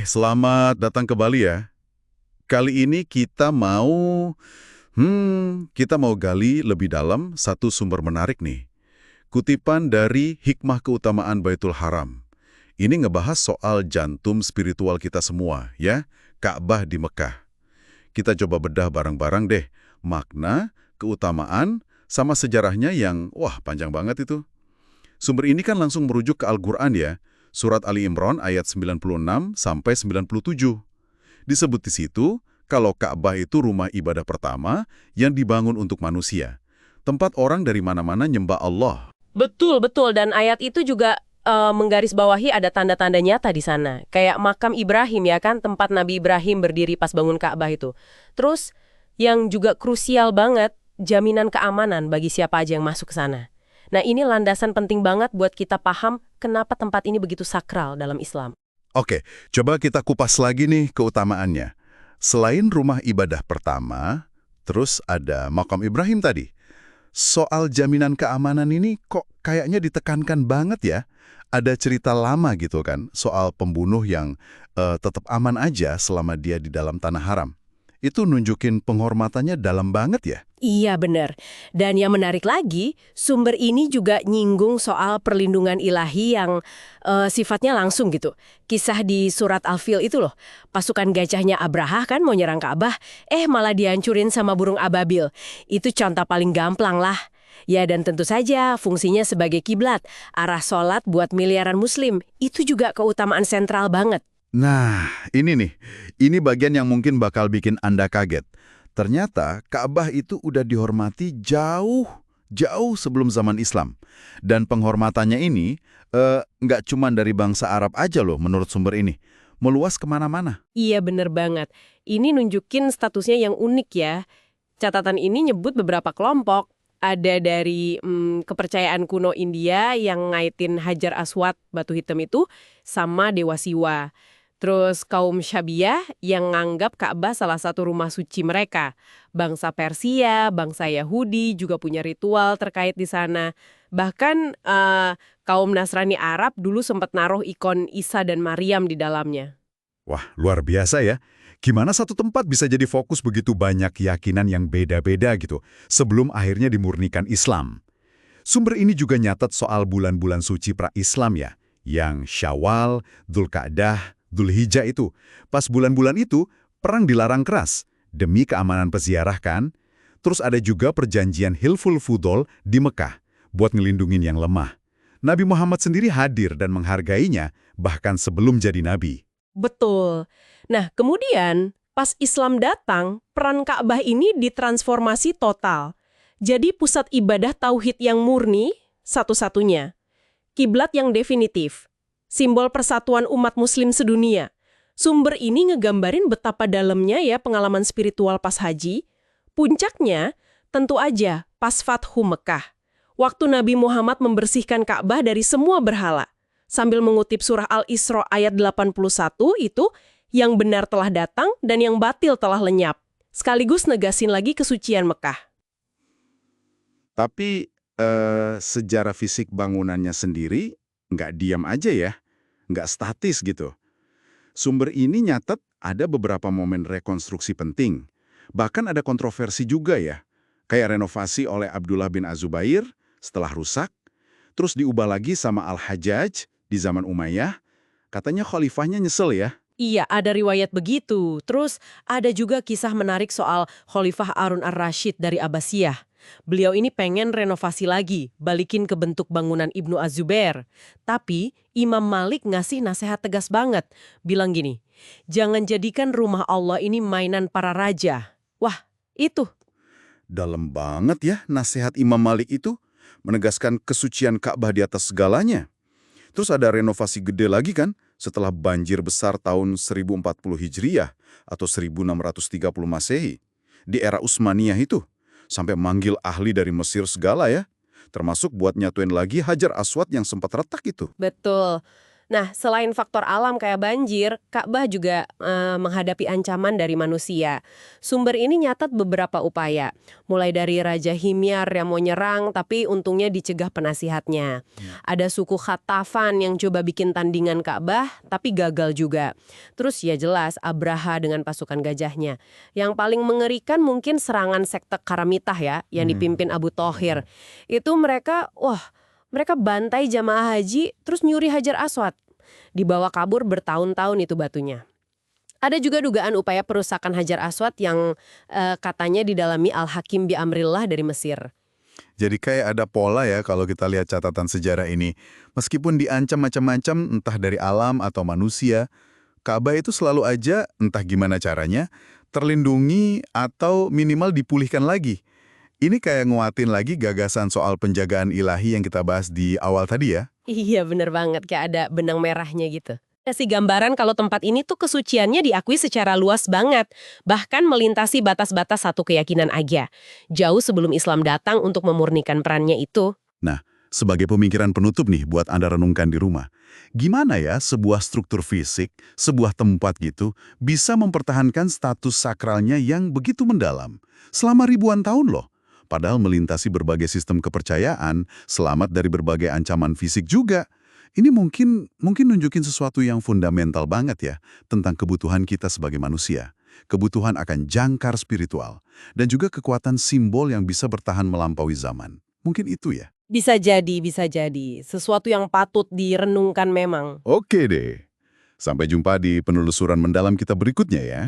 Selamat datang ke Bali ya. Kali ini kita mau gali lebih dalam satu sumber menarik nih. Kutipan dari Hikmah Keutamaan Baitul Haram. Ini ngebahas soal jantung spiritual kita semua, ya, Ka'bah di Mekah. Kita coba bedah bareng-bareng deh, makna, keutamaan, sama sejarahnya yang, wah, panjang banget itu. Sumber ini kan langsung merujuk ke Al-Quran ya, Surat Ali Imran ayat 96 sampai 97. Disebut di situ, kalau Ka'bah itu rumah ibadah pertama yang dibangun untuk manusia. Tempat orang dari mana-mana nyembah Allah. Betul, betul. Dan ayat itu juga menggarisbawahi ada tanda-tanda nyata di sana. Kayak makam Ibrahim ya kan, tempat Nabi Ibrahim berdiri pas bangun Ka'bah itu. Terus yang juga krusial banget, jaminan keamanan bagi siapa aja yang masuk ke sana. Nah ini landasan penting banget buat kita paham kenapa tempat ini begitu sakral dalam Islam. Oke, coba kita kupas lagi nih keutamaannya. Selain rumah ibadah pertama, terus ada makam Ibrahim tadi. Soal jaminan keamanan ini kok kayaknya ditekankan banget ya. Ada cerita lama gitu kan, soal pembunuh yang tetap aman aja selama dia di dalam tanah haram. Itu nunjukin penghormatannya dalam banget ya. Iya benar. Dan yang menarik lagi, sumber ini juga nyinggung soal perlindungan ilahi yang sifatnya langsung gitu. Kisah di surat Al-Fil itu loh, pasukan gajahnya Abraha kan mau nyerang Ka'bah, malah dihancurin sama burung ababil. Itu contoh paling gamplang lah. Ya dan tentu saja fungsinya sebagai kiblat, arah sholat buat miliaran muslim, itu juga keutamaan sentral banget. Nah, ini nih. Ini bagian yang mungkin bakal bikin Anda kaget. Ternyata Ka'bah itu udah dihormati jauh sebelum zaman Islam. Dan penghormatannya ini nggak cuma dari bangsa Arab aja loh menurut sumber ini. Meluas kemana-mana. Iya bener banget. Ini nunjukin statusnya yang unik ya. Catatan ini nyebut beberapa kelompok. Ada dari kepercayaan kuno India yang ngaitin Hajar Aswad, batu hitam itu, sama Dewa Siwa. Terus kaum Syabiah yang nganggap Ka'bah salah satu rumah suci mereka. Bangsa Persia, bangsa Yahudi juga punya ritual terkait di sana. Bahkan kaum Nasrani Arab dulu sempat naruh ikon Isa dan Maryam di dalamnya. Wah, luar biasa ya. Gimana satu tempat bisa jadi fokus begitu banyak keyakinan yang beda-beda gitu, sebelum akhirnya dimurnikan Islam. Sumber ini juga nyatat soal bulan-bulan suci pra-Islam ya, yang Syawal, Dzulqa'dah, Dzulhijjah itu. Pas bulan-bulan itu, perang dilarang keras, demi keamanan peziarah kan. Terus ada juga perjanjian Hilful Fudol di Mekah, buat ngelindungin yang lemah. Nabi Muhammad sendiri hadir dan menghargainya, bahkan sebelum jadi nabi. Betul. Nah, kemudian pas Islam datang, peran Ka'bah ini ditransformasi total. Jadi pusat ibadah tauhid yang murni, satu-satunya. Kiblat yang definitif. Simbol persatuan umat muslim sedunia. Sumber ini ngegambarin betapa dalamnya ya pengalaman spiritual pas haji. Puncaknya, tentu aja pas Fathu Mekah. Waktu Nabi Muhammad membersihkan Ka'bah dari semua berhala. Sambil mengutip surah Al-Isra ayat 81 itu, yang benar telah datang dan yang batil telah lenyap. Sekaligus negasin lagi kesucian Mekah. Tapi sejarah fisik bangunannya sendiri nggak diam aja ya, nggak statis gitu. Sumber ini nyatet ada beberapa momen rekonstruksi penting. Bahkan ada kontroversi juga ya, kayak renovasi oleh Abdullah bin Az-Zubair setelah rusak, terus diubah lagi sama Al-Hajjaj di zaman Umayyah. Katanya khalifahnya nyesel ya. Iya, ada riwayat begitu. Terus ada juga kisah menarik soal Khalifah Harun ar-Rasyid dari Abbasiyah. Beliau ini pengen renovasi lagi, balikin ke bentuk bangunan Ibnu Az-Zubair. Tapi Imam Malik ngasih nasihat tegas banget. Bilang gini, jangan jadikan rumah Allah ini mainan para raja. Wah, itu. Dalam banget ya nasihat Imam Malik itu, menegaskan kesucian Ka'bah di atas segalanya. Terus ada renovasi gede lagi kan, setelah banjir besar tahun 1040 Hijriyah atau 1630 Masehi. Di era Utsmaniyah itu, sampai manggil ahli dari Mesir segala ya. Termasuk buat nyatuin lagi Hajar Aswad yang sempat retak itu. Betul. Nah, selain faktor alam kayak banjir, Ka'bah juga menghadapi ancaman dari manusia. Sumber ini nyatat beberapa upaya, mulai dari Raja Himyar yang mau nyerang tapi untungnya dicegah penasihatnya. Ada suku Khatafan yang coba bikin tandingan Ka'bah tapi gagal juga. Terus ya jelas Abraha dengan pasukan gajahnya. Yang paling mengerikan mungkin serangan sekte Karamitah ya, yang dipimpin Abu Thohir. Itu mereka bantai jamaah haji terus nyuri Hajar Aswad. Dibawa kabur bertahun-tahun itu batunya. Ada juga dugaan upaya perusakan Hajar Aswad yang katanya didalami Al-Hakim bi Amrillah dari Mesir. Jadi kayak ada pola ya kalau kita lihat catatan sejarah ini. Meskipun diancam macam-macam entah dari alam atau manusia, Ka'bah itu selalu aja, entah gimana caranya, terlindungi atau minimal dipulihkan lagi. Ini kayak nguatin lagi gagasan soal penjagaan ilahi yang kita bahas di awal tadi ya. Iya bener banget, kayak ada benang merahnya gitu. Kasih gambaran kalau tempat ini tuh kesuciannya diakui secara luas banget, bahkan melintasi batas-batas satu keyakinan aja. Jauh sebelum Islam datang untuk memurnikan perannya itu. Nah, sebagai pemikiran penutup nih buat Anda renungkan di rumah. Gimana ya sebuah struktur fisik, sebuah tempat gitu, bisa mempertahankan status sakralnya yang begitu mendalam selama ribuan tahun loh. Padahal melintasi berbagai sistem kepercayaan, selamat dari berbagai ancaman fisik juga. Ini mungkin nunjukin sesuatu yang fundamental banget ya, tentang kebutuhan kita sebagai manusia. Kebutuhan akan jangkar spiritual, dan juga kekuatan simbol yang bisa bertahan melampaui zaman. Mungkin itu ya. Bisa jadi, bisa jadi. Sesuatu yang patut direnungkan memang. Oke deh. Sampai jumpa di penelusuran mendalam kita berikutnya ya.